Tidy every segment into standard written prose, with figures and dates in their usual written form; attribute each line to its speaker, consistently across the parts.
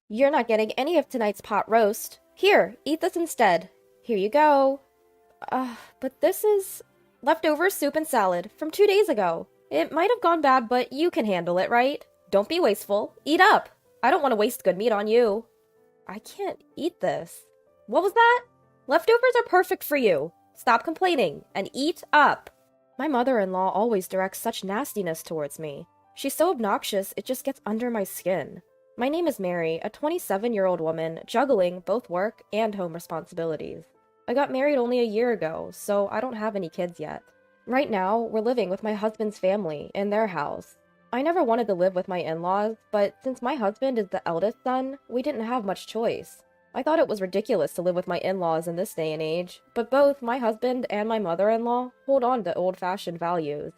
Speaker 1: You're not getting any of tonight's pot roast. Here, eat this instead. Here you go. But this is leftover soup and salad from 2 days ago. It might have gone bad, but you can handle it, right? Don't be wasteful. Eat up. I don't want to waste good meat on you. I can't eat this. What was that? Leftovers are perfect for you. Stop complaining and eat up. My mother-in-law always directs such nastiness towards me. She's so obnoxious, it just gets under my skin. My name is Mary, a 27-year-old woman juggling both work and home responsibilities. I got married only a year ago, so I don't have any kids yet. Right now, we're living with my husband's family in their house. I never wanted to live with my in-laws, but since my husband is the eldest son, we didn't have much choice. I thought it was ridiculous to live with my in-laws in this day and age, but both my husband and my mother-in-law hold on to old-fashioned values.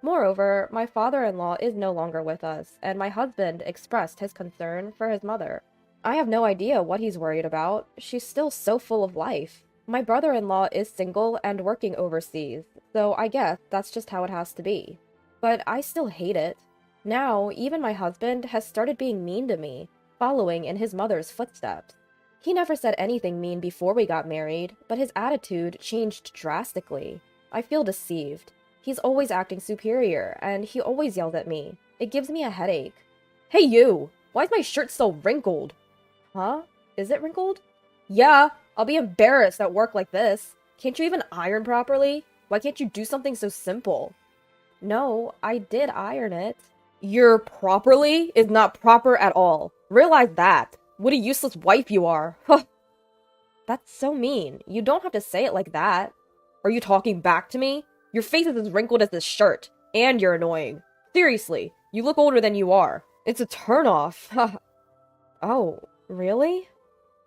Speaker 1: Moreover, my father-in-law is no longer with us, and my husband expressed his concern for his mother. I have no idea what he's worried about. She's still so full of life. My brother-in-law is single and working overseas, so I guess that's just how it has to be. But I still hate it. Now, even my husband has started being mean to me, following in his mother's footsteps. He never said anything mean before we got married, but his attitude changed drastically. I feel deceived. He's always acting superior, and he always yells at me. It gives me a headache. Hey you! Why is my shirt so wrinkled? Huh? Is it wrinkled? Yeah, I'll be embarrassed at work like this. Can't you even iron properly? Why can't you do something so simple? No, I did iron it. Your properly is not proper at all. Realize that. What a useless wife you are. That's so mean. You don't have to say it like that. Are you talking back to me? Your face is as wrinkled as this shirt, and you're annoying. Seriously, you look older than you are. It's a turnoff. Oh, really?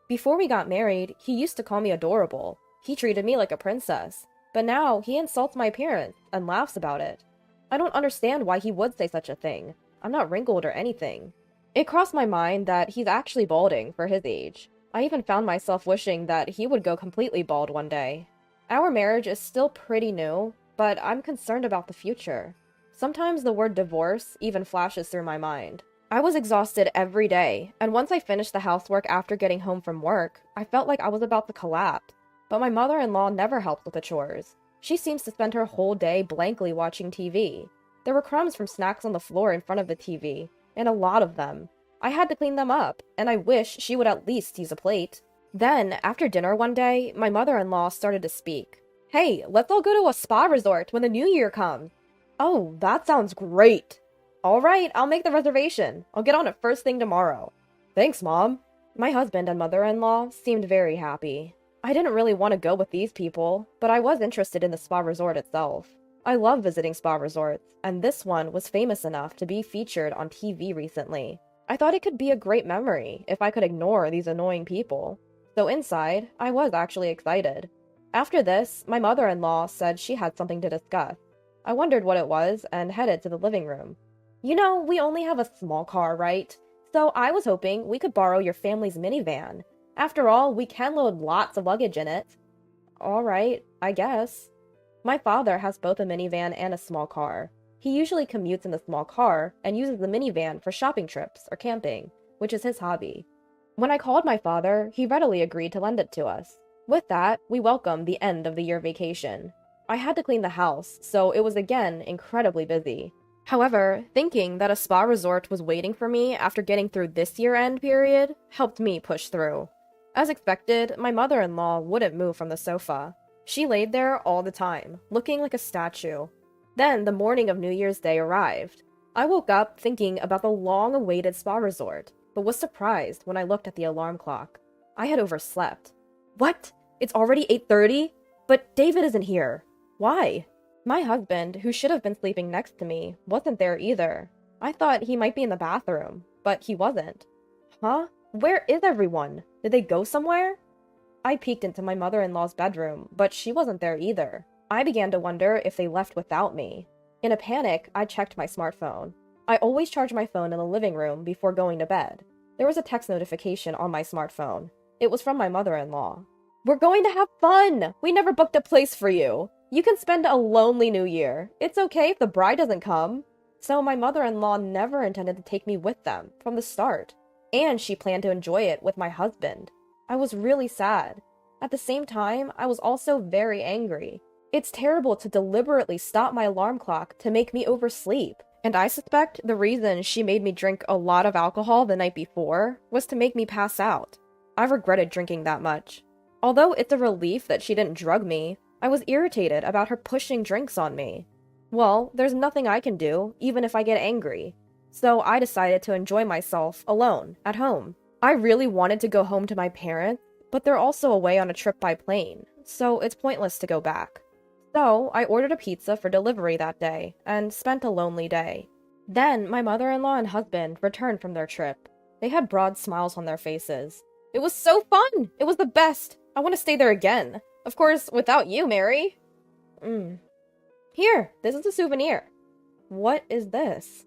Speaker 1: Before we got married, he used to call me adorable. He treated me like a princess. But now, he insults my appearance and laughs about it. I don't understand why he would say such a thing. I'm not wrinkled or anything. It crossed my mind that he's actually balding for his age. I even found myself wishing that he would go completely bald one day. Our marriage is still pretty new, but I'm concerned about the future. Sometimes the word divorce even flashes through my mind. I was exhausted every day, and once I finished the housework after getting home from work, I felt like I was about to collapse. But my mother-in-law never helps with the chores. She seems to spend her whole day blankly watching TV. There were crumbs from snacks on the floor in front of the TV, and a lot of them. I had to clean them up, and I wish she would at least use a plate. Then, after dinner one day, my mother-in-law started to speak. Hey, let's all go to a spa resort when the new year comes. Oh, that sounds great. All right, I'll make the reservation. I'll get on it first thing tomorrow. Thanks, Mom. My husband and mother-in-law seemed very happy. I didn't really want to go with these people, but I was interested in the spa resort itself. I love visiting spa resorts, and this one was famous enough to be featured on TV recently. I thought it could be a great memory if I could ignore these annoying people. So inside, I was actually excited. After this, my mother-in-law said she had something to discuss. I wondered what it was and headed to the living room. You know, we only have a small car, right? So I was hoping we could borrow your family's minivan. After all, we can load lots of luggage in it. All right, I guess. My father has both a minivan and a small car. He usually commutes in the small car and uses the minivan for shopping trips or camping, which is his hobby. When I called my father, he readily agreed to lend it to us. With that, we welcomed the end of the year vacation. I had to clean the house, so it was again incredibly busy. However, thinking that a spa resort was waiting for me after getting through this year-end period helped me push through. As expected, my mother-in-law wouldn't move from the sofa. She laid there all the time, looking like a statue. Then the morning of New Year's Day arrived. I woke up thinking about the long-awaited spa resort, but was surprised when I looked at the alarm clock. I had overslept. What? It's already 8:30? But David isn't here. Why? My husband, who should have been sleeping next to me, wasn't there either. I thought he might be in the bathroom, but he wasn't. Huh? Where is everyone? Did they go somewhere? I peeked into my mother-in-law's bedroom, but she wasn't there either. I began to wonder if they left without me. In a panic, I checked my smartphone. I always charge my phone in the living room before going to bed. There was a text notification on my smartphone. It was from my mother-in-law. We're going to have fun! We never booked a place for you. You can spend a lonely New Year. It's okay if the bride doesn't come. So my mother-in-law never intended to take me with them from the start. and she planned to enjoy it with my husband. I was really sad. At the same time, I was also very angry. It's terrible to deliberately stop my alarm clock to make me oversleep, and I suspect the reason she made me drink a lot of alcohol the night before was to make me pass out. I regretted drinking that much. Although it's a relief that she didn't drug me, I was irritated about her pushing drinks on me. Well, there's nothing I can do, even if I get angry. So I decided to enjoy myself alone, at home. I really wanted to go home to my parents, but they're also away on a trip by plane, so it's pointless to go back. So I ordered a pizza for delivery that day, and spent a lonely day. Then my mother-in-law and husband returned from their trip. They had broad smiles on their faces. It was so fun! It was the best! I want to stay there again. Of course, without you, Mary. Here, this is a souvenir. What is this?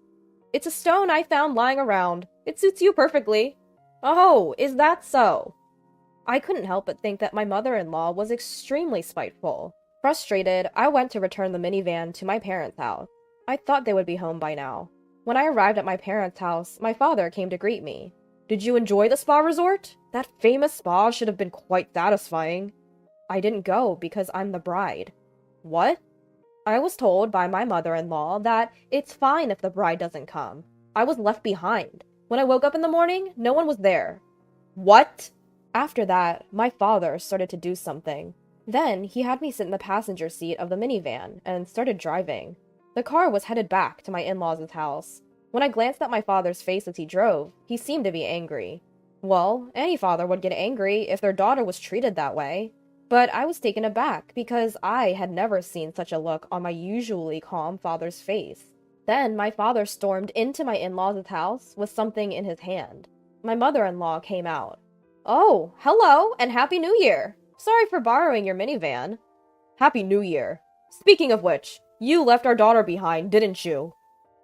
Speaker 1: It's a stone I found lying around. It suits you perfectly. Oh, is that so? I couldn't help but think that my mother-in-law was extremely spiteful. Frustrated, I went to return the minivan to my parents' house. I thought they would be home by now. When I arrived at my parents' house, my father came to greet me. Did you enjoy the spa resort? That famous spa should have been quite satisfying. I didn't go because I'm the bride. What? I was told by my mother-in-law that it's fine if the bride doesn't come. I was left behind. When I woke up in the morning, no one was there. What? After that, my father started to do something. Then, he had me sit in the passenger seat of the minivan and started driving. The car was headed back to my in-laws' house. When I glanced at my father's face as he drove, he seemed to be angry. Well, any father would get angry if their daughter was treated that way. But I was taken aback because I had never seen such a look on my usually calm father's face. Then my father stormed into my in-laws' house with something in his hand. My mother-in-law came out. Oh, hello, and Happy New Year! Sorry for borrowing your minivan. Happy New Year. Speaking of which, you left our daughter behind, didn't you?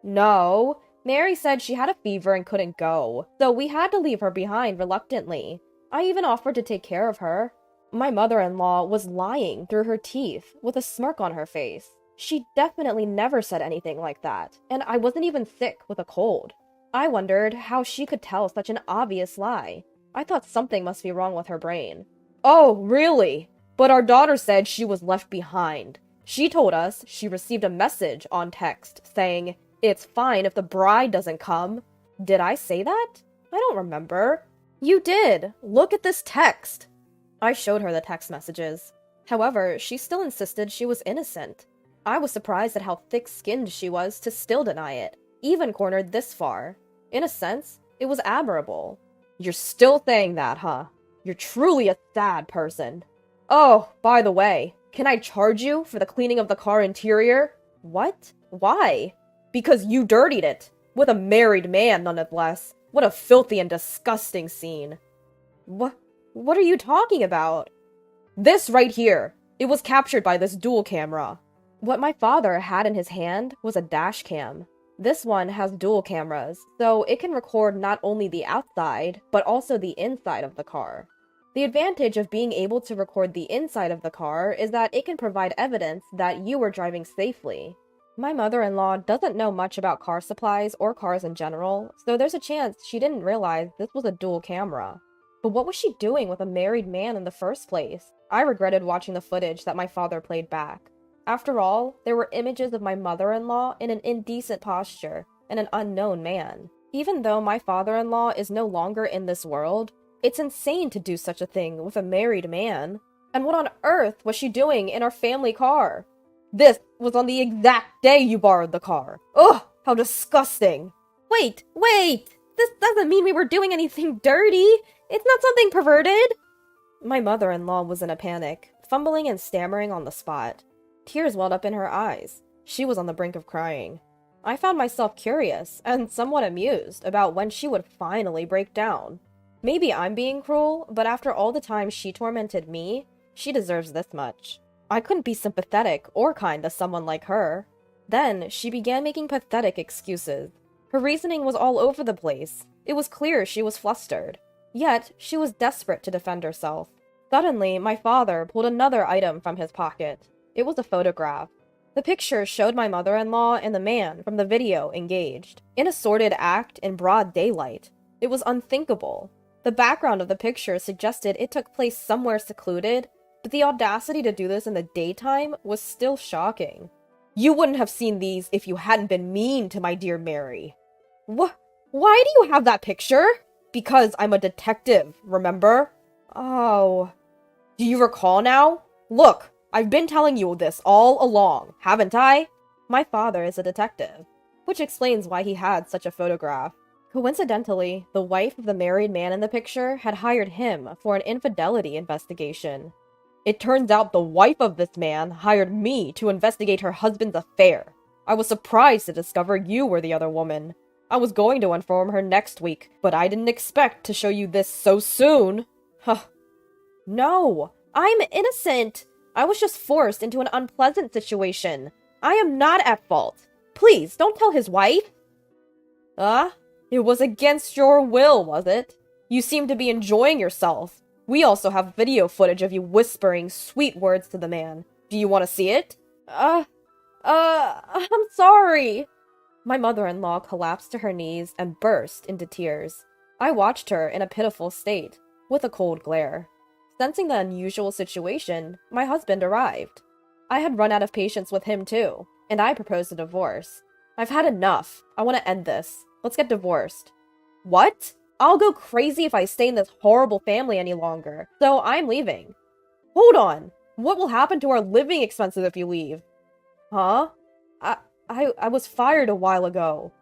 Speaker 1: No. Mary said she had a fever and couldn't go, so we had to leave her behind reluctantly. I even offered to take care of her. My mother-in-law was lying through her teeth with a smirk on her face. She definitely never said anything like that, and I wasn't even sick with a cold. I wondered how she could tell such an obvious lie. I thought something must be wrong with her brain. Oh, really? But our daughter said she was left behind. She told us she received a message on text saying, "It's fine if the bride doesn't come." Did I say that? I don't remember. You did. Look at this text. I showed her the text messages. However, she still insisted she was innocent. I was surprised at how thick-skinned she was to still deny it, even cornered this far. In a sense, it was admirable. You're still saying that, huh? You're truly a sad person. Oh, by the way, can I charge you for the cleaning of the car interior? What? Why? Because you dirtied it. With a married man, nonetheless. What a filthy and disgusting scene. What are you talking about? This right here. It was captured by this dual camera. What my father had in his hand was a dash cam. This one has dual cameras, so it can record not only the outside, but also the inside of the car. The advantage of being able to record the inside of the car is that it can provide evidence that you were driving safely. My mother-in-law doesn't know much about car supplies or cars in general, so there's a chance she didn't realize this was a dual camera. But what was she doing with a married man in the first place? I regretted watching the footage that my father played back. After all, there were images of my mother-in-law in an indecent posture and an unknown man. Even though my father-in-law is no longer in this world, it's insane to do such a thing with a married man. And what on earth was she doing in our family car? This was on the exact day you borrowed the car. Ugh, how disgusting. Wait! This doesn't mean we were doing anything dirty. It's not something perverted. My mother-in-law was in a panic, fumbling and stammering on the spot. Tears welled up in her eyes. She was on the brink of crying. I found myself curious and somewhat amused about when she would finally break down. Maybe I'm being cruel, but after all the time she tormented me, she deserves this much. I couldn't be sympathetic or kind to someone like her. Then, she began making pathetic excuses. Her reasoning was all over the place. It was clear she was flustered. Yet, she was desperate to defend herself. Suddenly, my father pulled another item from his pocket. It was a photograph. The picture showed my mother-in-law and the man from the video engaged, in a sordid act in broad daylight. It was unthinkable. The background of the picture suggested it took place somewhere secluded, but the audacity to do this in the daytime was still shocking. You wouldn't have seen these if you hadn't been mean to my dear Mary. Why do you have that picture? Because I'm a detective, remember? Oh. Do you recall now? Look, I've been telling you this all along, haven't I? My father is a detective, which explains why he had such a photograph. Coincidentally, the wife of the married man in the picture had hired him for an infidelity investigation. It turns out the wife of this man hired me to investigate her husband's affair. I was surprised to discover you were the other woman. I was going to inform her next week, but I didn't expect to show you this so soon. Huh. No, I'm innocent. I was just forced into an unpleasant situation. I am not at fault. Please, don't tell his wife. It was against your will, was it? You seem to be enjoying yourself. We also have video footage of you whispering sweet words to the man. Do you want to see it? I'm sorry. My mother-in-law collapsed to her knees and burst into tears. I watched her in a pitiful state, with a cold glare. Sensing the unusual situation, my husband arrived. I had run out of patience with him too, and I proposed a divorce. I've had enough. I want to end this. Let's get divorced. What? I'll go crazy if I stay in this horrible family any longer, so I'm leaving. Hold on. What will happen to our living expenses if you leave? Huh? I was fired a while ago.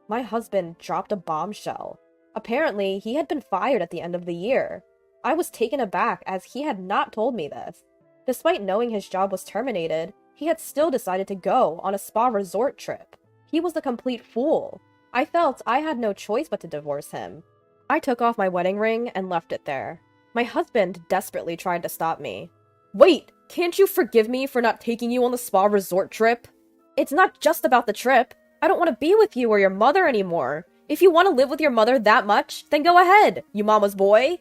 Speaker 1: My husband dropped a bombshell. Apparently, he had been fired at the end of the year. I was taken aback as he had not told me this. Despite knowing his job was terminated, he had still decided to go on a spa resort trip. He was a complete fool. I felt I had no choice but to divorce him. I took off my wedding ring and left it there. My husband desperately tried to stop me. Wait, can't you forgive me for not taking you on the spa resort trip? It's not just about the trip. I don't want to be with you or your mother anymore. If you want to live with your mother that much, then go ahead, you mama's boy.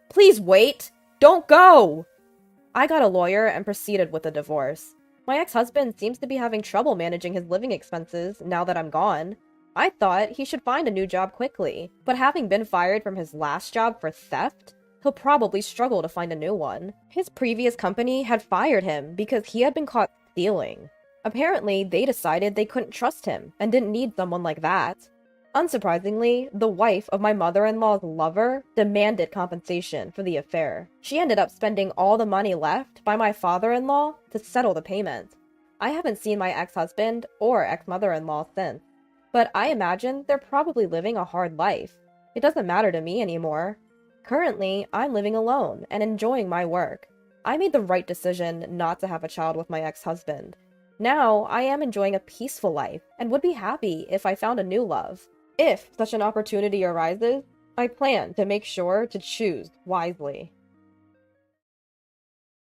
Speaker 1: Please wait. Don't go. I got a lawyer and proceeded with the divorce. My ex-husband seems to be having trouble managing his living expenses now that I'm gone. I thought he should find a new job quickly, but having been fired from his last job for theft, he'll probably struggle to find a new one. His previous company had fired him because he had been caught stealing. Apparently, they decided they couldn't trust him and didn't need someone like that. Unsurprisingly, the wife of my mother-in-law's lover demanded compensation for the affair. She ended up spending all the money left by my father-in-law to settle the payment. I haven't seen my ex-husband or ex-mother-in-law since, but I imagine they're probably living a hard life. It doesn't matter to me anymore. Currently, I'm living alone and enjoying my work. I made the right decision not to have a child with my ex-husband. Now, I am enjoying a peaceful life and would be happy if I found a new love. If such an opportunity arises, I plan to make sure to choose wisely.